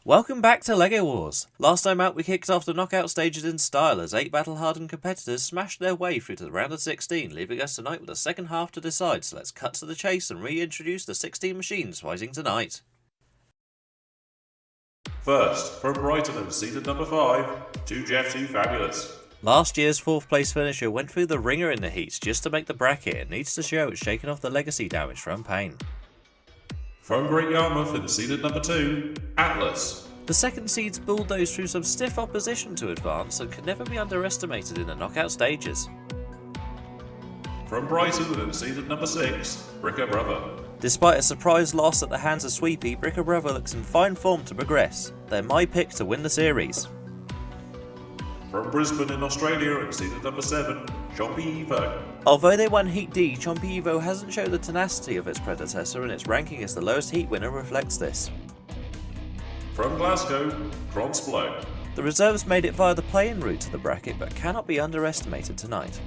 Welcome back to LEGO Wars. Last time out we kicked off the knockout stages in style as 8 battle-hardened competitors smashed their way through to the round of 16, leaving us tonight with a second half to decide, so let's cut to the chase and reintroduce the 16 machines fighting tonight. First, from Brighton and seeded number 5, 2Jeff2 Fabulous. Last year's 4th place finisher went through the ringer in the heats just to make the bracket and needs to show it's shaken off the legacy damage from Pain. From Great Yarmouth and seeded number 2, Atlas. The second seeds bulldozed through some stiff opposition to advance and can never be underestimated in the knockout stages. From Brighton and seeded number 6, Bricker Brother. Despite a surprise loss at the hands of Sweepy, Bricker Brother looks in fine form to progress. They're my pick to win the series. From Brisbane in Australia and seeded number 7, Chompy Evo. Although they won Heat D, Chompy Evo hasn't shown the tenacity of its predecessor and its ranking as the lowest heat winner reflects this. From Glasgow, Cronsblow. The reserves made it via the play-in route to the bracket but cannot be underestimated tonight.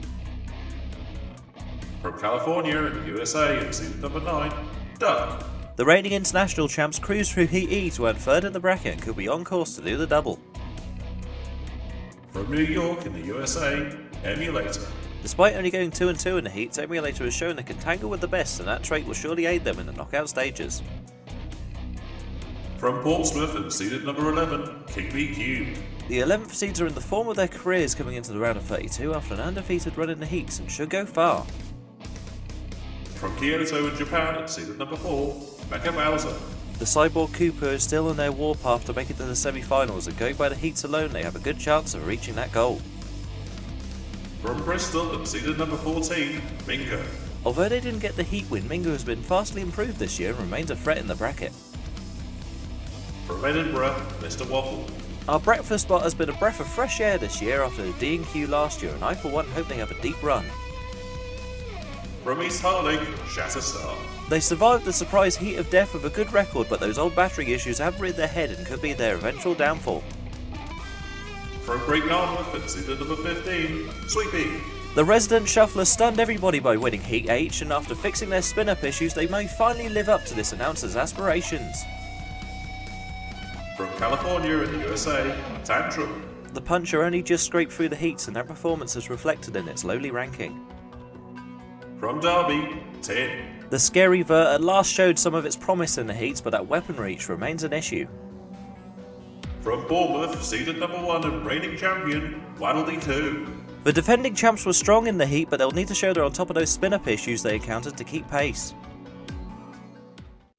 From California in the USA and seeded number 9, Duck. The reigning international champs cruised through Heat E to earn 3rd in the bracket and could be on course to do the double. From New York in the USA, Emulator. Despite only going 2-2 in the heats, Emulator has shown they can tangle with the best and that trait will surely aid them in the knockout stages. From Portsmouth and seeded number 11, King B Cubed. The 11th seeds are in the form of their careers coming into the round of 32 after an undefeated run in the heats and should go far. From Kyoto in Japan and seeded number 4, Mecca. The Cyborg Cooper is still on their warpath to make it to the semi-finals and going by the heats alone they have a good chance of reaching that goal. From Bristol and seeded number 14, Mingo. Although they didn't get the heat win, Mingo has been vastly improved this year and remains a threat in the bracket. From Edinburgh, Mr. Waffle. Our breakfast spot has been a breath of fresh air this year after the D&Q last year and I for one hope they have a deep run. From East Harlech, Shatterstar. They survived the surprise heat of death with a good record, but those old battery issues have reared their head and could be their eventual downfall. From Great Yarmouth and seeded number 15, Sweepy. The resident shuffler stunned everybody by winning Heat H, and after fixing their spin-up issues they may finally live up to this announcer's aspirations. From California in the USA, Tantrum. The puncher only just scraped through the heats and their performance is reflected in its lowly ranking. From Derby, Tin. The scary Vert at last showed some of its promise in the heats, but that weapon reach remains an issue. From Bournemouth, seeded number 1 and reigning champion, Waddle D2. The defending champs were strong in the heat, but they'll need to show they're on top of those spin-up issues they encountered to keep pace.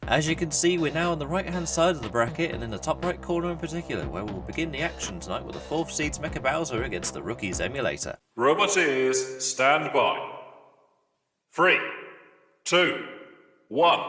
As you can see, we're now on the right hand side of the bracket and in the top right corner in particular, where we'll begin the action tonight with the 4th seeds Mecca against the rookies Emulator. Roboteers, stand by. 3, 2, 1,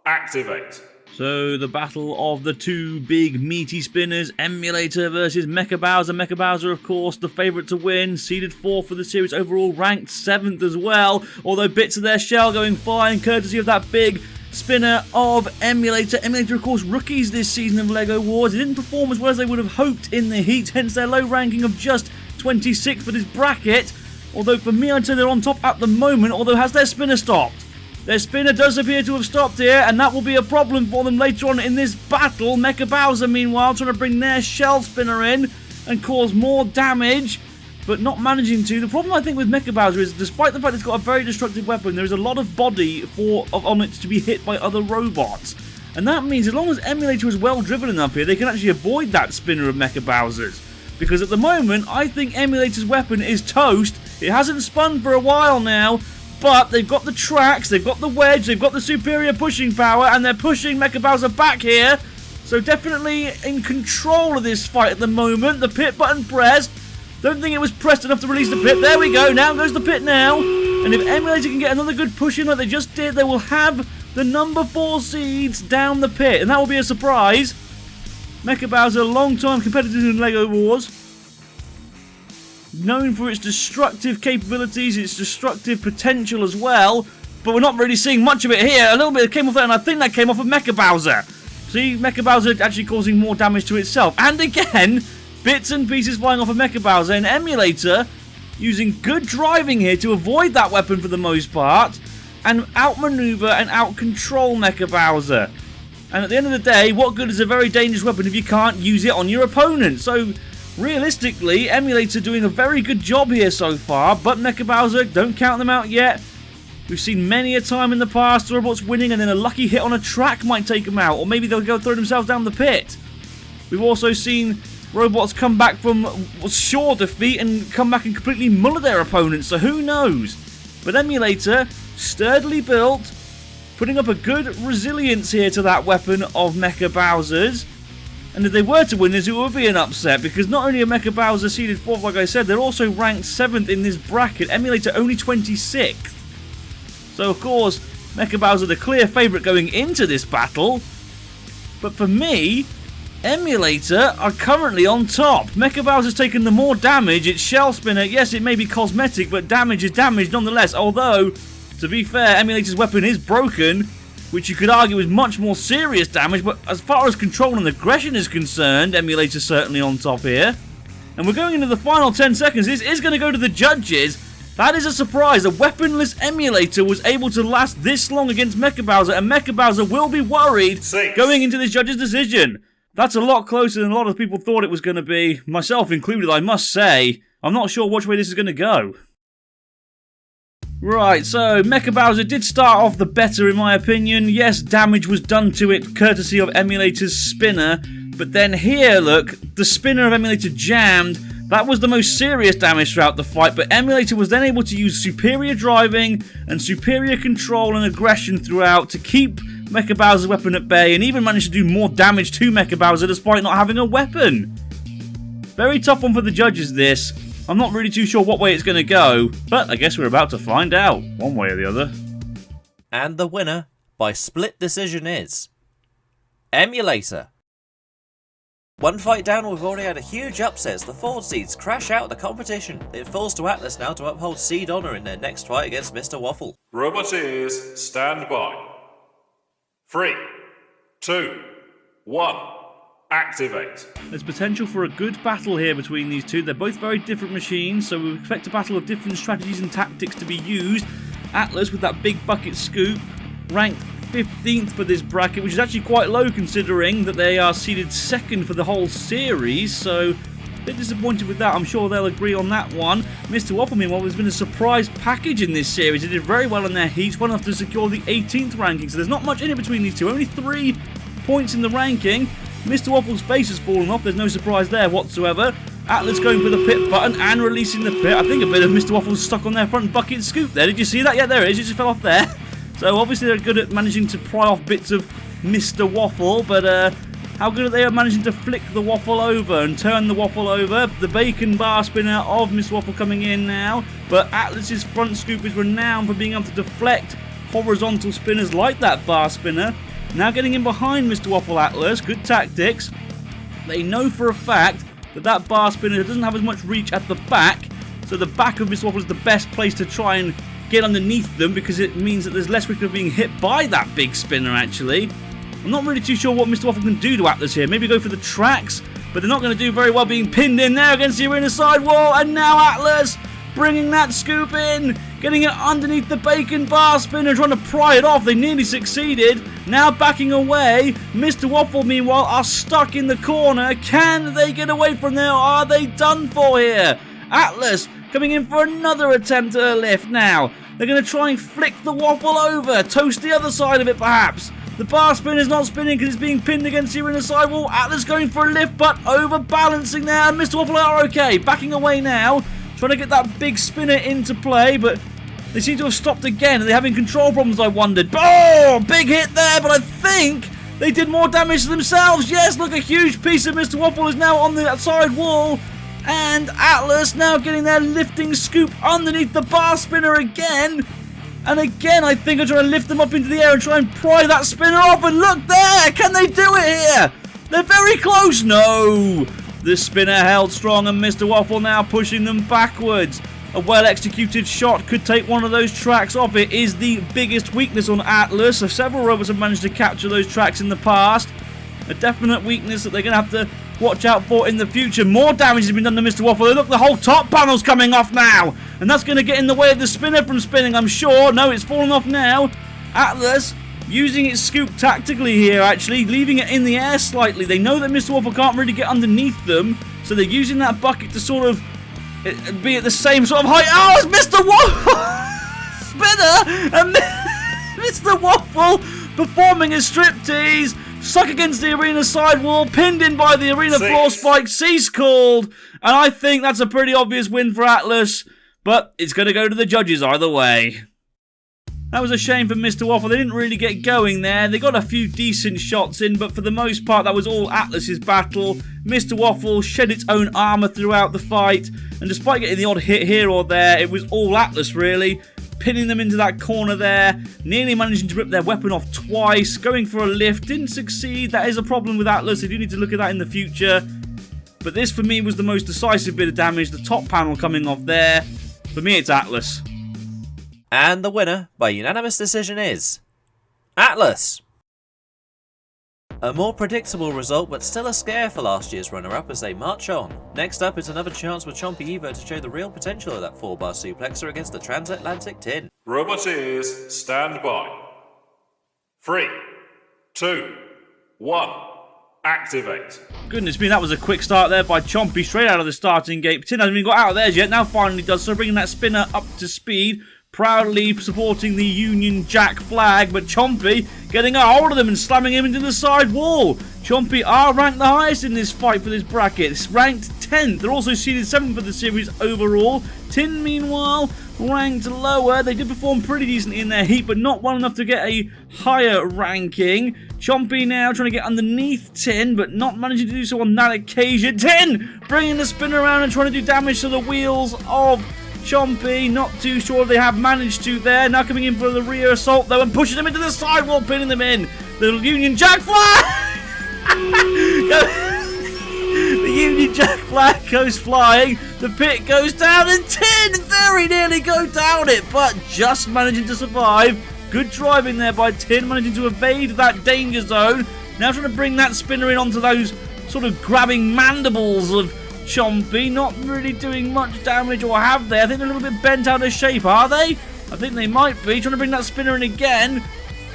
activate. So the battle of the two big meaty spinners, Emulator versus Mecca. Mecca, of course, the favourite to win, seeded 4th for the series, overall ranked 7th as well, although bits of their shell going flying courtesy of that big spinner of Emulator. Emulator, of course, rookies this season of LEGO Wars. They didn't perform as well as they would have hoped in the heat, hence their low ranking of just 26th for this bracket. Although for me, I'd say they're on top at the moment, although has their spinner stopped? Their spinner does appear to have stopped here, and that will be a problem for them later on in this battle. Mecca, meanwhile, trying to bring their shell spinner in and cause more damage, but not managing to. The problem, I think, with Mecca is, despite the fact it's got a very destructive weapon, there is a lot of body on it to be hit by other robots. And that means as long as Emulator is well driven enough here, they can actually avoid that spinner of Mecca Bowser's. Because at the moment, I think Emulator's weapon is toast. It hasn't spun for a while now, but they've got the tracks, they've got the wedge, they've got the superior pushing power, and they're pushing Mecca Bowser back here. So definitely in control of this fight at the moment. The pit button pressed. Don't think it was pressed enough to release the pit. There we go, now goes the pit now. And if Emulator can get another good push in like they just did, they will have the number 4 seeds down the pit, and that will be a surprise. Mecca Bowser, long-time competitors in LEGO Wars. Known for its destructive capabilities, its destructive potential as well. But we're not really seeing much of it here. A little bit came off there, and I think that came off of Mecca Bowser. See, Mecca Bowser actually causing more damage to itself. And again, bits and pieces flying off of Mecca Bowser. And Emulator using good driving here to avoid that weapon for the most part. And outmaneuver and outcontrol Mecca Bowser. And at the end of the day, what good is a very dangerous weapon if you can't use it on your opponent? So, realistically, Emulator doing a very good job here so far, but Mecha Bowser, don't count them out yet. We've seen many a time in the past the robots winning and then a lucky hit on a track might take them out, or maybe they'll go throw themselves down the pit. We've also seen robots come back from sure defeat and come back and completely muller their opponents, so who knows? But Emulator, sturdily built, putting up a good resilience here to that weapon of Mecha Bowser's. And if they were to win this, it would be an upset, because not only are Mecha Bowser seeded 4th, like I said, they're also ranked 7th in this bracket. Emulator only 26th. So, of course, Mecha Bowser the clear favourite going into this battle. But for me, Emulator are currently on top. Mecha Bowser's taken the more damage. Its Shell Spinner, yes, it may be cosmetic, but damage is damage nonetheless. Although, to be fair, Emulator's weapon is broken, which you could argue is much more serious damage. But as far as control and aggression is concerned, Emulator's certainly on top here. And we're going into the final 10 seconds. This is going to go to the judges. That is a surprise. A weaponless Emulator was able to last this long against Mecha Bowser, and Mecha Bowser will be worried going into this judge's decision. That's a lot closer than a lot of people thought it was going to be, myself included, I must say. I'm not sure which way this is going to go. Right, so Mecha Bowser did start off the better in my opinion. Yes, damage was done to it courtesy of Emulator's spinner, but then here, look, the spinner of Emulator jammed. That was the most serious damage throughout the fight, but Emulator was then able to use superior driving and superior control and aggression throughout to keep Mecha Bowser's weapon at bay, and even managed to do more damage to Mecha Bowser despite not having a weapon. Very tough one for the judges, this. I'm not really too sure what way it's going to go, but I guess we're about to find out, one way or the other. And the winner, by split decision, is Emulator. One fight down, we've already had a huge upset as the 4 seeds crash out of the competition. It falls to Atlas now to uphold seed honour in their next fight against Mr. Waffle. Roboteers, stand by. 3, 2, 1, activate. There's potential for a good battle here between these two. They're both very different machines, so we expect a battle of different strategies and tactics to be used. Atlas with that big bucket scoop, ranked 15th for this bracket, which is actually quite low considering that they are seeded 2nd for the whole series, so a bit disappointed with that. I'm sure they'll agree on that one. Mr. Waffle, meanwhile, has been a surprise package in this series. They did very well in their heats, well enough to secure the 18th ranking, so there's not much in it between these two. Only 3 points in the ranking. Mr. Waffle's face has fallen off, there's no surprise there whatsoever. Atlas going for the pit button and releasing the pit. I think a bit of Mr. Waffle's stuck on their front bucket scoop there. Did you see that? Yeah, there it is. It just fell off there. So obviously they're good at managing to pry off bits of Mr. Waffle, but how good are they at managing to flick the Waffle over and turn the Waffle over? The bacon bar spinner of Mr. Waffle coming in now, but Atlas's front scoop is renowned for being able to deflect horizontal spinners like that bar spinner. Now getting in behind Mr. Waffle Atlas, good tactics. They know for a fact that that bar spinner doesn't have as much reach at the back, so the back of Mr. Waffle is the best place to try and get underneath them, because it means that there's less risk of being hit by that big spinner actually. I'm not really too sure what Mr. Waffle can do to Atlas here. Maybe go for the tracks, but they're not going to do very well being pinned in there against the arena side wall, and now Atlas bringing that scoop in, getting it underneath the bacon bar spinner, trying to pry it off. They nearly succeeded. Now backing away. Mr. Waffle, meanwhile, are stuck in the corner. Can they get away from there, or are they done for here? Atlas coming in for another attempt at a lift now. They're going to try and flick the Waffle over, toast the other side of it perhaps. The bar spin is not spinning because it's being pinned against the arena sidewall. Atlas going for a lift, but overbalancing there. And Mr. Waffle are okay. Backing away now, trying to get that big spinner into play, but they seem to have stopped again. Are they having control problems, I wondered? Oh, big hit there, but I think they did more damage to themselves. Yes, look, a huge piece of Mr. Waffle is now on the side wall. And Atlas now getting their lifting scoop underneath the bar spinner again. And again, I think I'm trying to lift them up into the air and try and pry that spinner off. And look there! Can they do it here? They're very close. No! The spinner held strong, and Mr. Waffle now pushing them backwards. A well-executed shot could take one of those tracks off. It is the biggest weakness on Atlas. So several robots have managed to capture those tracks in the past. A definite weakness that they're going to have to watch out for in the future. More damage has been done to Mr. Waffle. Look, the whole top panel's coming off now. And that's going to get in the way of the spinner from spinning, I'm sure. No, it's fallen off now. Atlas using its scoop tactically here, actually, leaving it in the air slightly. They know that Mr. Waffle can't really get underneath them, so they're using that bucket to sort of be at the same sort of height. Oh, it's Mr. Waffle! Spinner! And Mr. Waffle performing a striptease, stuck against the arena sidewall, pinned in by the arena floor spike, cease called, and I think that's a pretty obvious win for Atlas, but it's going to go to the judges either way. That was a shame for Mr. Waffle. They didn't really get going there. They got a few decent shots in, but for the most part, that was all Atlas's battle. Mr. Waffle shed its own armour throughout the fight, and despite getting the odd hit here or there, it was all Atlas, really. Pinning them into that corner there, nearly managing to rip their weapon off twice, going for a lift, didn't succeed. That is a problem with Atlas. They do need to look at that in the future. But this, for me, was the most decisive bit of damage. The top panel coming off there. For me, it's Atlas. And the winner, by unanimous decision, is Atlas! A more predictable result, but still a scare for last year's runner-up as they march on. Next up is another chance for Chompy Evo to show the real potential of that 4-bar suplexer against the transatlantic tin. Roboteers, stand by. 3, 2, 1, activate. Goodness me, that was a quick start there by Chompy, straight out of the starting gate. Tin hasn't even got out of theirs yet, now finally does so, bringing that spinner up to speed. Proudly supporting the Union Jack flag, but Chompy getting a hold of them and slamming him into the side wall. Chompy are ranked the highest in this fight for this bracket. It's ranked 10th. They're also seeded 7th for the series overall. Tin, meanwhile, ranked lower. They did perform pretty decently in their heat, but not well enough to get a higher ranking. Chompy now trying to get underneath Tin, but not managing to do so on that occasion. Tin bringing the spin around and trying to do damage to the wheels of Chompy, not too sure they have managed to there. Now coming in for the rear assault though and pushing them into the sidewall, pinning them in. The Union Jack flag! The Union Jack flag goes flying. The pit goes down and Tin very nearly go down it, but just managing to survive. Good driving there by Tin, managing to evade that danger zone. Now trying to bring that spinner in onto those sort of grabbing mandibles of Chompy, not really doing much damage, or have they? I think they're a little bit bent out of shape, are they? I think they might be. Trying to bring that spinner in again.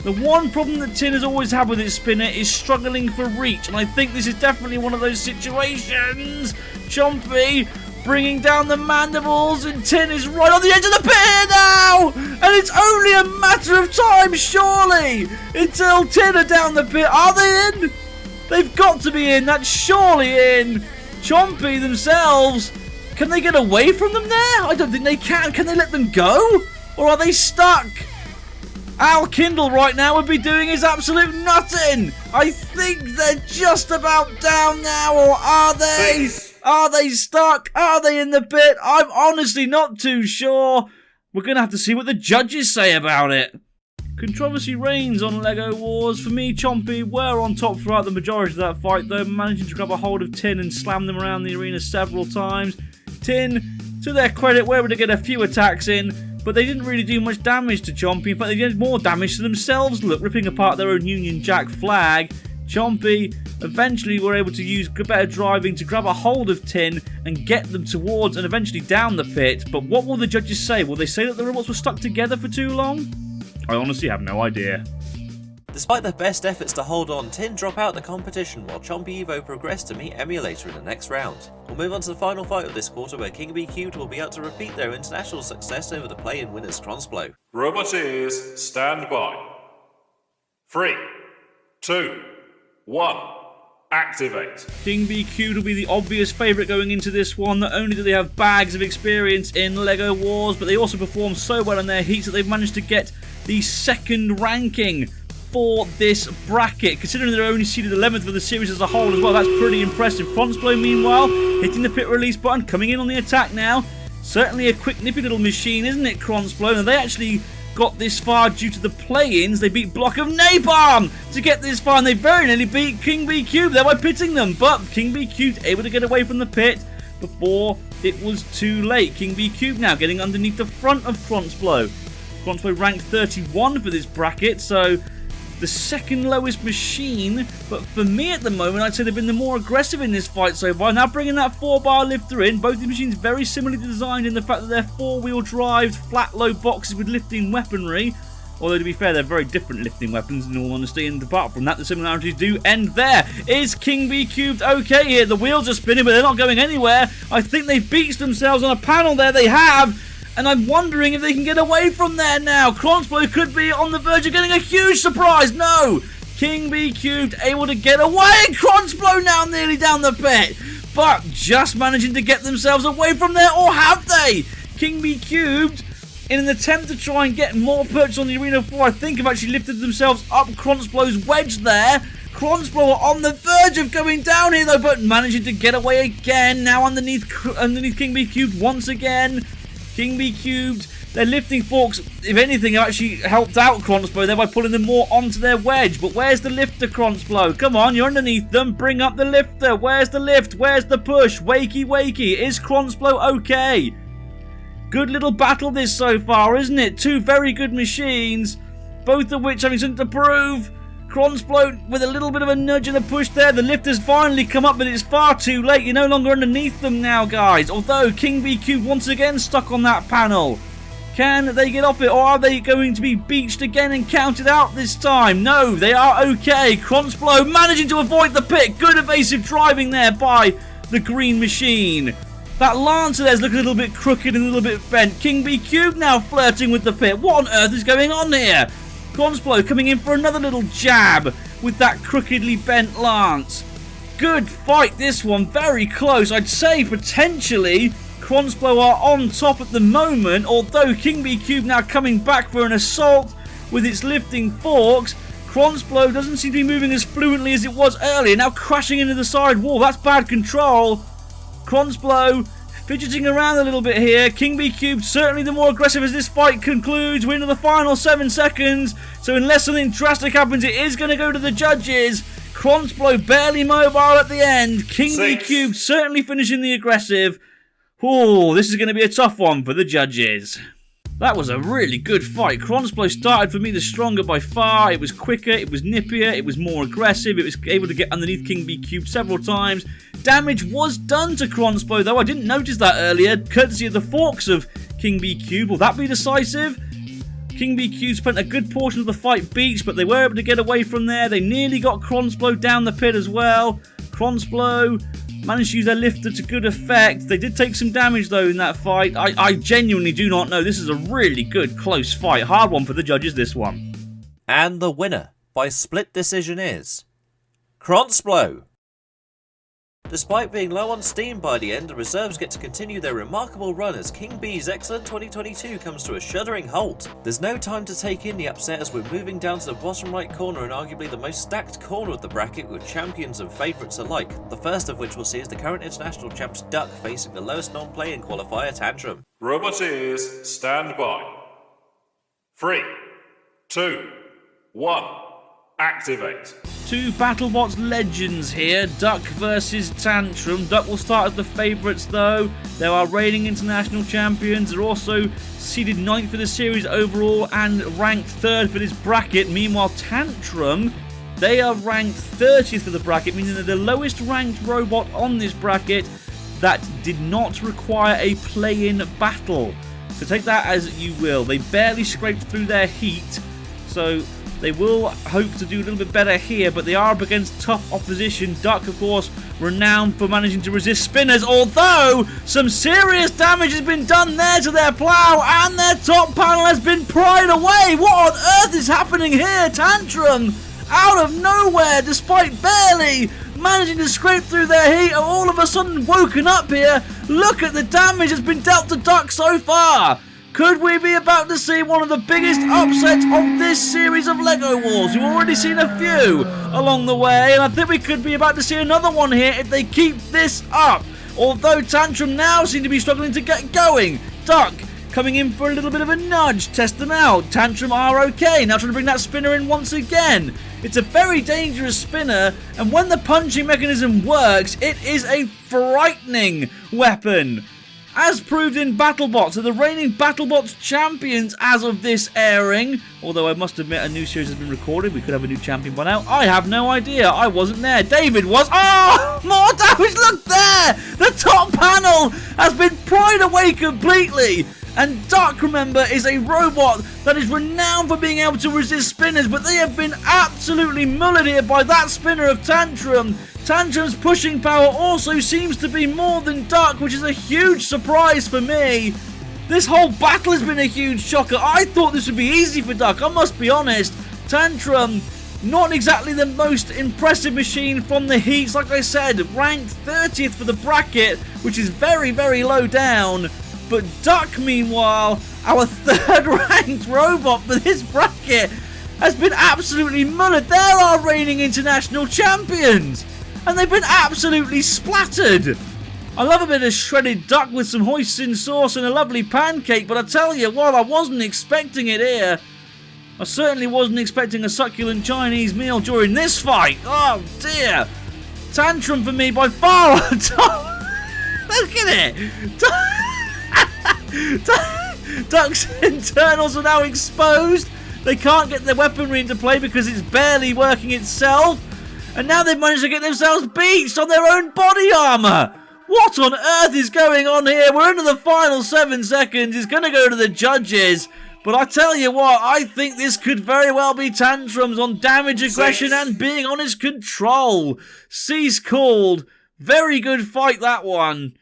The one problem that Tin has always had with its spinner is struggling for reach, and I think this is definitely one of those situations. Chompy bringing down the mandibles, and Tin is right on the edge of the pit now! And it's only a matter of time, surely, until Tin are down the pit. Are they in? They've got to be in. That's surely in. Chompy themselves, can they get away from them there? I don't think they can. Can they let them go? Or are they stuck? Al Kindle right now would be doing his absolute nutting. I think they're just about down now, or are they? Please. Are they stuck? Are they in the pit? I'm honestly not too sure. We're going to have to see what the judges say about it. Controversy reigns on LEGO Wars. For me, Chompy were on top throughout the majority of that fight, though, managing to grab a hold of Tin and slam them around the arena several times. Tin, to their credit, were able to get a few attacks in, but they didn't really do much damage to Chompy. In fact, they did more damage to themselves, look, ripping apart their own Union Jack flag. Chompy eventually were able to use better driving to grab a hold of Tin and get them towards and eventually down the pit. But what will the judges say? Will they say that the robots were stuck together for too long? I honestly have no idea. Despite their best efforts to hold on, Tin drop out the competition while Chompy Evo progress to meet Emulator in the next round. We'll move on to the final fight of this quarter where King B Cubed will be out to repeat their international success over the play-in winners Cronsblow. Roboteers, stand by. 3, 2, 1, activate. King B Cubed will be the obvious favourite going into this one. Not only do they have bags of experience in LEGO Wars, but they also perform so well in their heats that they've managed to get the second ranking for this bracket. Considering they're only seeded 11th for the series as a whole as well, that's pretty impressive. Cronsblow, meanwhile, hitting the pit release button, coming in on the attack now. Certainly a quick, nippy little machine, isn't it, Cronsblow? And they actually got this far due to the play-ins. They beat Block of Napalm to get this far, and they very nearly beat King B Cubed there by pitting them. But King B Cubed able to get away from the pit before it was too late. King B Cubed now getting underneath the front of Cronsblow. Cronsblow ranked 31 for this bracket, so the second lowest machine. But for me at the moment, I'd say they've been the more aggressive in this fight so far. Now bringing that 4-bar lifter in. Both these machines very similarly designed in the fact that they're 4-wheel drive, flat low boxes with lifting weaponry. Although, to be fair, they're very different lifting weapons in all honesty, and apart from that, the similarities do end there. Is King Bee Cubed okay here? The wheels are spinning, but they're not going anywhere. I think they've beached themselves on a panel there. They have. And I'm wondering if they can get away from there now. Cronsblow could be on the verge of getting a huge surprise. No! King Bee Cubed able to get away. And Cronsblow now nearly down the pit. But just managing to get themselves away from there. Or have they? King Bee Cubed, in an attempt to try and get more perches on the arena floor, I think have actually lifted themselves up Cronsblow's wedge there. Cronsblow are on the verge of going down here though, but managing to get away again. Now underneath King Bee Cubed once again. King Bee Cubed, their lifting forks, if anything, have actually helped out Cronsblow there by pulling them more onto their wedge. But where's the lifter, Cronsblow? Come on, you're underneath them. Bring up the lifter. Where's the lift? Where's the push? Wakey, wakey. Is Cronsblow okay? Good little battle this so far, isn't it? Two very good machines, both of which having something to prove. Cronsblow with a little bit of a nudge and a push there. The lift has finally come up, but it's far too late. You're no longer underneath them now, guys. Although King Bee Cubed once again stuck on that panel. Can they get off it, or are they going to be beached again and counted out this time? No, they are okay. Cronsblow managing to avoid the pit. Good evasive driving there by the green machine. That Lancer there's looking a little bit crooked and a little bit bent. King Bee Cubed now flirting with the pit. What on earth is going on here? Cronsblow coming in for another little jab with that crookedly bent lance. Good fight this one, very close. I'd say potentially Cronsblow are on top at the moment, although King Bee Cubed now coming back for an assault with its lifting forks. Cronsblow doesn't seem to be moving as fluently as it was earlier, now crashing into the side wall. That's bad control. Cronsblow fidgeting around a little bit here. King Bee Cubed certainly the more aggressive as this fight concludes. We're into the final 7 seconds. So unless something drastic happens, it is going to go to the judges. Cronsblow barely mobile at the end. King Bee Cubed certainly finishing the aggressive. Oh, this is going to be a tough one for the judges. That was a really good fight. Cronsblow started for me the stronger by far. It was quicker, it was nippier, it was more aggressive, it was able to get underneath King Bee Cubed several times. Damage was done to Cronsblow though, I didn't notice that earlier, courtesy of the forks of King Bee Cubed. Will that be decisive? King Bee Cubed spent a good portion of the fight beached, but they were able to get away from there. They nearly got Cronsblow down the pit as well. Cronsblow managed to use their lifter to good effect. They did take some damage though in that fight. I genuinely do not know. This is a really good close fight. Hard one for the judges, this one. And the winner by split decision is Cronsblow. Despite being low on steam by the end, the reserves get to continue their remarkable run as King Bee's excellent 2022 comes to a shuddering halt. There's no time to take in the upset as we're moving down to the bottom right corner and arguably the most stacked corner of the bracket with champions and favourites alike, the first of which we'll see is the current international champs Duck facing the lowest non-playing qualifier Tantrum. Roboteers, stand by. 3, 2, 1, activate. Two BattleBots legends here, Duck versus Tantrum. Duck will start as the favourites though. They are reigning international champions. They're also seeded 9th for the series overall and ranked 3rd for this bracket. Meanwhile, Tantrum, they are ranked 30th for the bracket, meaning they're the lowest ranked robot on this bracket that did not require a play-in battle. So take that as you will. They barely scraped through their heat, so they will hope to do a little bit better here, but they are up against tough opposition. Duck, of course, renowned for managing to resist spinners, although some serious damage has been done there to their plow, and their top panel has been pried away. What on earth is happening here? Tantrum, out of nowhere, despite barely managing to scrape through their heat, are all of a sudden woken up here. Look at the damage that's been dealt to Duck so far. Could we be about to see one of the biggest upsets of this series of LEGO Wars? We've already seen a few along the way, and I think we could be about to see another one here if they keep this up. Although Tantrum now seem to be struggling to get going. Duck coming in for a little bit of a nudge, test them out. Tantrum are okay, now trying to bring that spinner in once again. It's a very dangerous spinner, and when the punching mechanism works, it is a frightening weapon. As proved in BattleBots, are the reigning BattleBots champions as of this airing. Although I must admit a new series has been recorded, we could have a new champion by now. I have no idea, I wasn't there. David was. Oh, more damage, look there! The top panel has been pried away completely. And Duck, remember, is a robot that is renowned for being able to resist spinners, but they have been absolutely mullered here by that spinner of Tantrum. Tantrum's pushing power also seems to be more than Duck, which is a huge surprise for me. This whole battle has been a huge shocker. I thought this would be easy for Duck, I must be honest. Tantrum, not exactly the most impressive machine from the heats. Like I said, ranked 30th for the bracket, which is very, very low down. But Duck, meanwhile, our third ranked robot for this bracket, has been absolutely mullered. They're our reigning international champions, and they've been absolutely splattered. I love a bit of shredded duck with some hoisin sauce and a lovely pancake, but I tell you what, I wasn't expecting it here. I certainly wasn't expecting a succulent Chinese meal during this fight. Oh dear. Tantrum for me by far on top. Look at it. Duck's internals are now exposed. They can't get their weaponry into play because it's barely working itself. And now they've managed to get themselves beached on their own body armor. What on earth is going on here? We're into the final 7 seconds. It's going to go to the judges. But I tell you what, I think this could very well be Tantrum's on damage, aggression, and being on his control. Cease called. Very good fight, that one.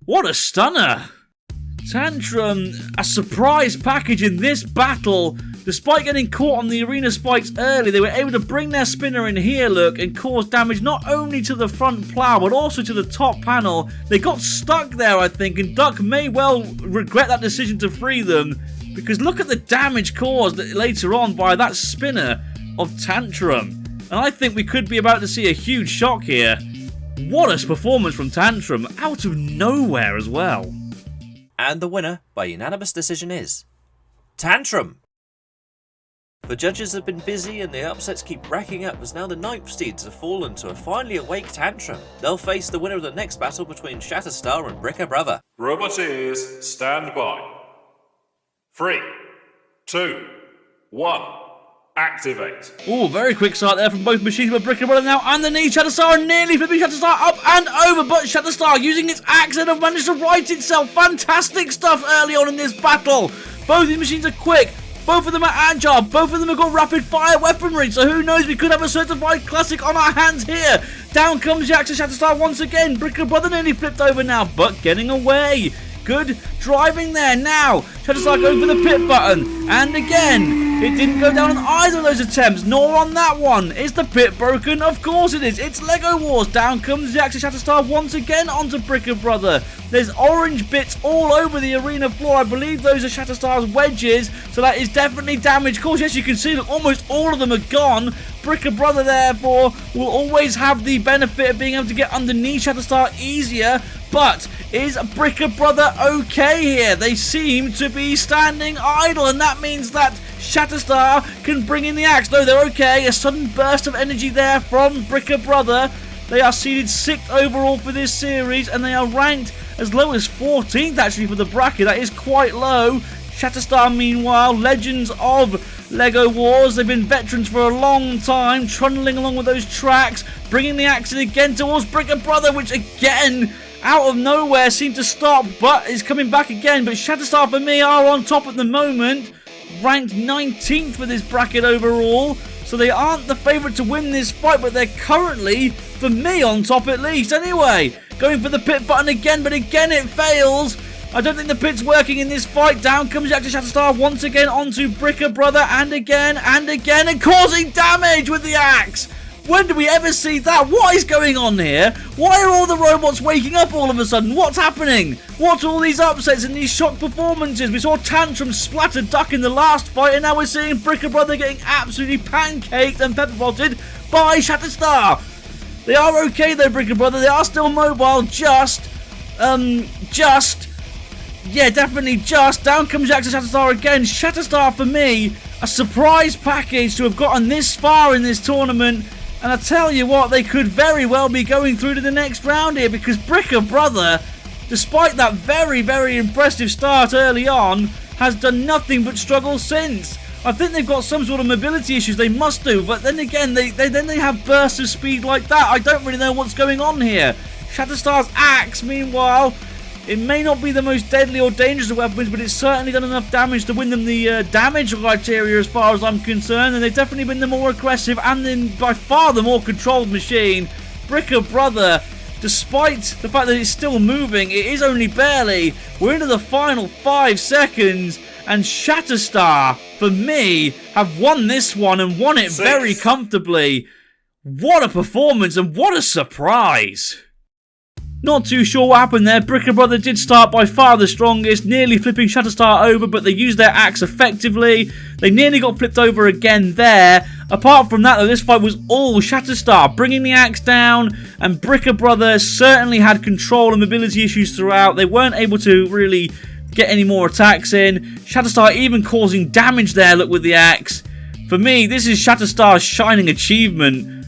What a stunner. Tantrum, a surprise package in this battle. Despite getting caught on the arena spikes early, they were able to bring their spinner in here, look, and cause damage not only to the front plow, but also to the top panel. They got stuck there, I think, and Duck may well regret that decision to free them. Because look at the damage caused later on by that spinner of Tantrum. And I think we could be about to see a huge shock here. What a performance from Tantrum, out of nowhere as well. And the winner by unanimous decision is Tantrum. The judges have been busy and the upsets keep racking up as now the 9th seeds have fallen to a finally awake Tantrum. They'll face the winner of the next battle between Shatterstar and Bricker Brother. Roboteers, stand by. 3, 2, 1, activate. Oh, very quick start there from both machines, but Bricker Brother now underneath Shatterstar and nearly flipping Shatterstar up and over, but Shatterstar using its axe and have managed to right itself. Fantastic stuff early on in this battle. Both these machines are quick. Both of them are agile. Both of them have got rapid fire weaponry. So who knows? We could have a certified classic on our hands here. Down comes the axe to Shatterstar once again. Bricker Brother nearly flipped over now, but getting away. Good driving there. Now, Shatterstar going for the pit button. And again, it didn't go down on either of those attempts, nor on that one. Is the pit broken? Of course it is. It's Lego Wars. Down comes the axe to Shatterstar once again onto Bricker Brother. There's orange bits all over the arena floor. I believe those are Shatterstar's wedges. So that is definitely damage. Of course, yes, you can see that almost all of them are gone. Bricker Brother, therefore, will always have the benefit of being able to get underneath Shatterstar easier. But is Bricker Brother okay here? They seem to be standing idle, and that means that Shatterstar can bring in the axe. No, they're okay. A sudden burst of energy there from Bricker Brother. They are seeded 6th overall for this series, and they are ranked as low as 14th actually for the bracket. That is quite low. Shatterstar, meanwhile, legends of Lego Wars. They've been veterans for a long time, trundling along with those tracks, bringing the axe in again towards Bricker Brother, which again, out of nowhere, seemed to stop, but is coming back again. But Shatterstar, for me, are on top at the moment, ranked 19th for this bracket overall. So they aren't the favourite to win this fight, but they're currently, for me, on top at least. Anyway, going for the pit button again, but again it fails. I don't think the pit's working in this fight. Down comes Jack to Shatterstar once again onto Bricker Brother, and again, and causing damage with the axe. When do we ever see that? What is going on here? Why are all the robots waking up all of a sudden? What's happening? What's all these upsets and these shock performances? We saw Tantrum splatter Duck in the last fight, and now we're seeing Bricker Brother getting absolutely pancaked and pepper potted by Shatterstar. They are okay though, Bricker Brother. They are still mobile, yeah, definitely just. Down comes Jack to Shatterstar again. Shatterstar, for me, a surprise package to have gotten this far in this tournament. And I tell you what, they could very well be going through to the next round here, because Bricker Brother, despite that very, very impressive start early on, has done nothing but struggle since. I think they've got some sort of mobility issues, they must do, but then again, they have bursts of speed like that. I don't really know what's going on here. Shatterstar's axe, meanwhile, It may not be the most deadly or dangerous of weapons, but it's certainly done enough damage to win them the damage criteria as far as I'm concerned, and they've definitely been the more aggressive and then by far the more controlled machine. Bricker Brother, despite the fact that it's still moving, it is only barely. We're into the final 5 seconds, and Shatterstar, for me, have won this one and won it very comfortably. What a performance and what a surprise! Not too sure what happened there. Bricker Brother did start by far the strongest, nearly flipping Shatterstar over, but they used their axe effectively. They nearly got flipped over again there. Apart from that, though, this fight was all Shatterstar, bringing the axe down, and Bricker Brother certainly had control and mobility issues throughout. They weren't able to really get any more attacks in. Shatterstar even causing damage there, look, with the axe. For me, this is Shatterstar's shining achievement.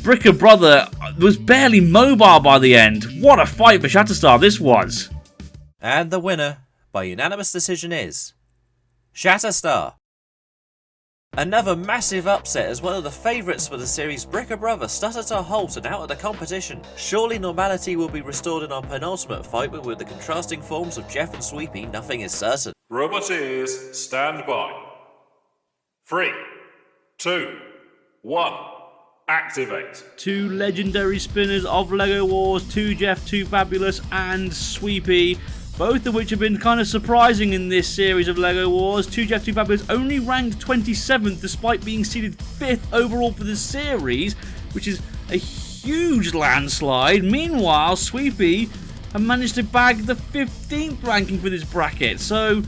Bricker Brother was barely mobile by the end. What a fight for Shatterstar this was. And the winner, by unanimous decision, is Shatterstar. Another massive upset as one of the favourites for the series. Bricker Brother stuttered to a halt and out of the competition. Surely normality will be restored in our penultimate fight, but with the contrasting forms of Jeff and Sweepy, nothing is certain. Roboteers, stand by. 3, 2, 1. Activate. 2 legendary spinners of LEGO Wars, 2 Jeff, 2 Fabulous, and Sweepy. Both of which have been kind of surprising in this series of LEGO Wars. 2 Jeff, 2 Fabulous only ranked 27th despite being seeded 5th overall for the series, which is a huge landslide. Meanwhile, Sweepy have managed to bag the 15th ranking for this bracket. So,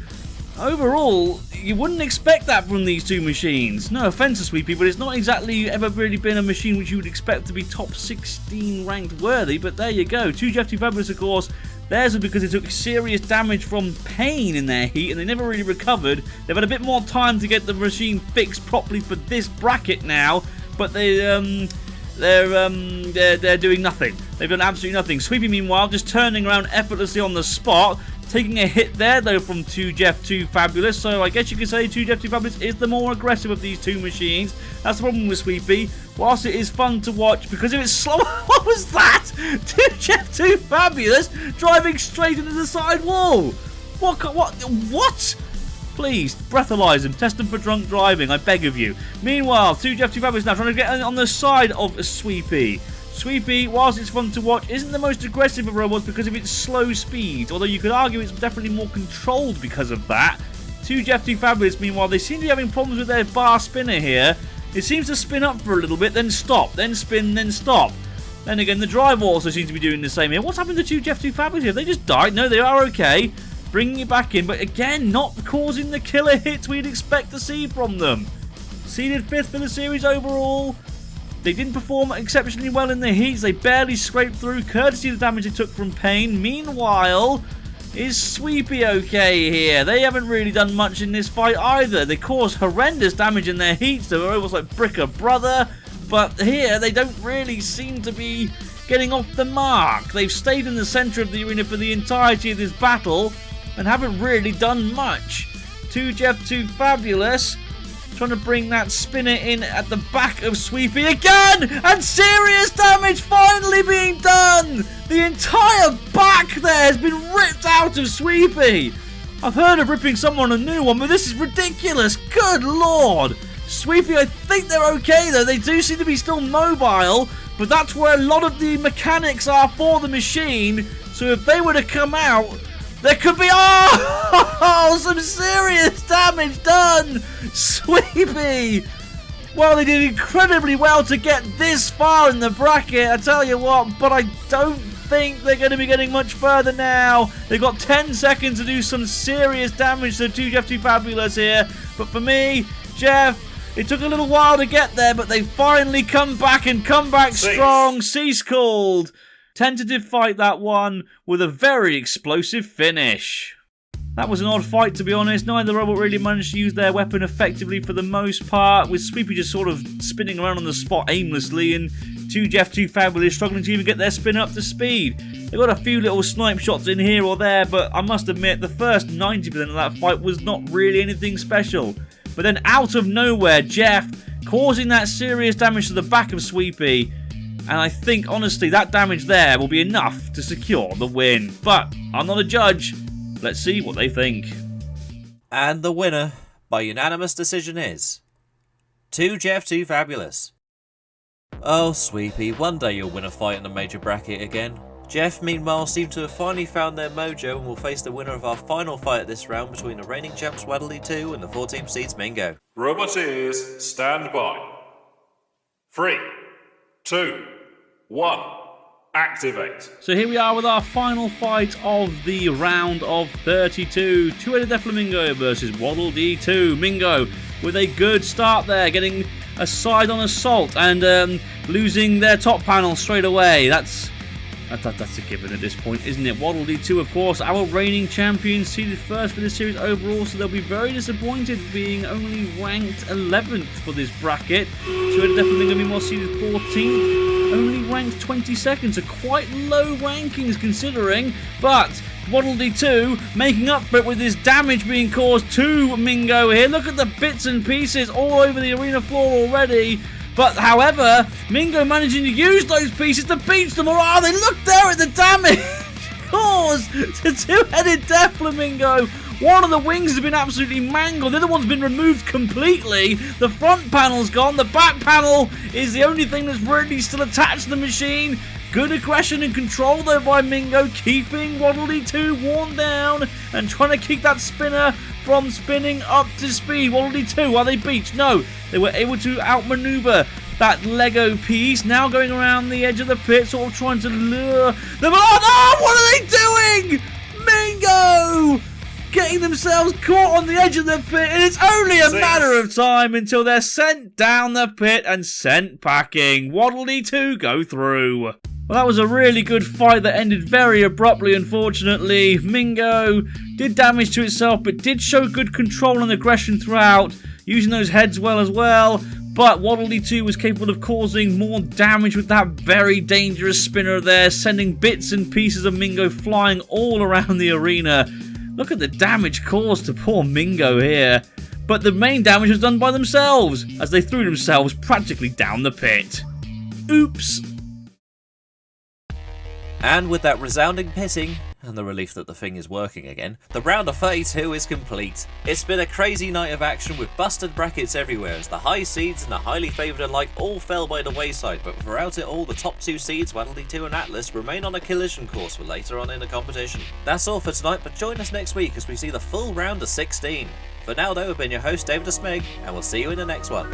overall, you wouldn't expect that from these two machines. No offense to Sweepy, but it's not exactly ever really been a machine which you would expect to be top 16 ranked worthy, but there you go. 2 Jeff, 2 Fabulous, of course, theirs was because they took serious damage from pain in their heat and they never really recovered. They've had a bit more time to get the machine fixed properly for this bracket now, but they're doing nothing. They've done absolutely nothing. Sweepy, meanwhile, just turning around effortlessly on the spot. Taking a hit there, though, from 2 Jeff, 2 Fabulous. So I guess you could say 2 Jeff, 2 Fabulous is the more aggressive of these two machines. That's the problem with Sweepy. Whilst it is fun to watch, because if it's slow... What was that? 2 Jeff, 2 Fabulous driving straight into the side wall. What? Please, breathalyze them. Test them for drunk driving, I beg of you. Meanwhile, 2 Jeff, 2 Fabulous now trying to get on the side of Sweepy. Sweepy, whilst it's fun to watch, isn't the most aggressive of robots because of its slow speed, although you could argue it's definitely more controlled because of that. 2 Jeff, 2 Fabulous, meanwhile, they seem to be having problems with their bar spinner here. It seems to spin up for a little bit, then stop, then spin, then stop. Then again, the drive also seems to be doing the same here. What's happened to 2 Jeff, 2 Fabulous here? Have they just died? No, they are okay. Bringing it back in, but again, not causing the killer hits we'd expect to see from them. Seeded 5th for the series overall. They didn't perform exceptionally well in the heats. They barely scraped through, courtesy of the damage they took from pain. Meanwhile, is Sweepy okay here? They haven't really done much in this fight either. They caused horrendous damage in their heats. They were almost like Bricker Brother. But here, they don't really seem to be getting off the mark. They've stayed in the centre of the arena for the entirety of this battle and haven't really done much. 2 Jeff, 2 Fabulous. Trying to bring that spinner in at the back of Sweepy again! And serious damage finally being done! The entire back there has been ripped out of Sweepy! I've heard of ripping someone a new one, but this is ridiculous! Good lord! Sweepy, I think they're okay though. They do seem to be still mobile, but that's where a lot of the mechanics are for the machine. So if they were to come out, there could be, some serious damage done! Sweepy! Well, they did incredibly well to get this far in the bracket, I tell you what, but I don't think they're going to be getting much further now. They've got 10 seconds to do some serious damage to 2 Jeff, 2 Fabulous here. But for me, Jeff, it took a little while to get there, but they finally come back and come back strong. Cease called. Tentative fight, that one, with a very explosive finish. That was an odd fight, to be honest. Neither robot really managed to use their weapon effectively for the most part, with Sweepy just sort of spinning around on the spot aimlessly, and 2 Jeff, 2 Fabulous struggling to even get their spin up to speed. They got a few little snipe shots in here or there, but I must admit, the first 90% of that fight was not really anything special. But then out of nowhere, Jeff, causing that serious damage to the back of Sweepy, and I think, honestly, that damage there will be enough to secure the win. But I'm not a judge. Let's see what they think. And the winner, by unanimous decision, is 2Jeff2 Fabulous. Oh, Sweepy, one day you'll win a fight in the major bracket again. Jeff, meanwhile, seem to have finally found their mojo and will face the winner of our final fight at this round between the reigning champs Waddle D2 and the 14th seeds Mingo. Roboteers, stand by. 3, 2, 1, activate. So here we are with our final fight of the round of 32. Two-headed Death Flamingo versus Waddle D2. Mingo with a good start there, getting a side-on assault and losing their top panel straight away. That's a given at this point, isn't it? Waddle D2, of course, our reigning champion, seeded first for this series overall, so they'll be very disappointed being only ranked 11th for this bracket. Two-headed Death Flamingo, meanwhile, seeded 14th, only ranked 22nd, so quite low rankings considering, but Waddle D2 making up for it with his damage being caused to Mingo here. Look at the bits and pieces all over the arena floor already. But, however, Mingo managing to use those pieces to beat them. Oh, they look there at the damage caused to two-headed Death Flamingo. One of the wings has been absolutely mangled. The other one's been removed completely. The front panel's gone. The back panel is the only thing that's really still attached to the machine. Good aggression and control though by Mingo, keeping Waddle D2 worn down and trying to keep that spinner from spinning up to speed. Waddle D2, are they beat? No, they were able to outmaneuver that Lego piece. Now going around the edge of the pit, sort of trying to lure them on. Oh, what are they doing? Mingo! Getting themselves caught on the edge of the pit, and it's only a matter of time until they're sent down the pit and sent packing. Waddle D2 go through. Well, that was a really good fight that ended very abruptly, unfortunately. Mingo did damage to itself, but did show good control and aggression throughout, using those heads well as well. But Waddle D2 was capable of causing more damage with that very dangerous spinner there, sending bits and pieces of Mingo flying all around the arena. Look at the damage caused to poor Mingo here. But the main damage was done by themselves, as they threw themselves practically down the pit. Oops. And with that resounding pitting, and the relief that the thing is working again, the round of 32 is complete. It's been a crazy night of action with busted brackets everywhere as the high seeds and the highly favoured alike all fell by the wayside, but throughout it all the top two seeds, Waddle D2 and Atlas, remain on a collision course for later on in the competition. That's all for tonight, but join us next week as we see the full round of 16. For now though, I've been your host David Smeg, and we'll see you in the next one.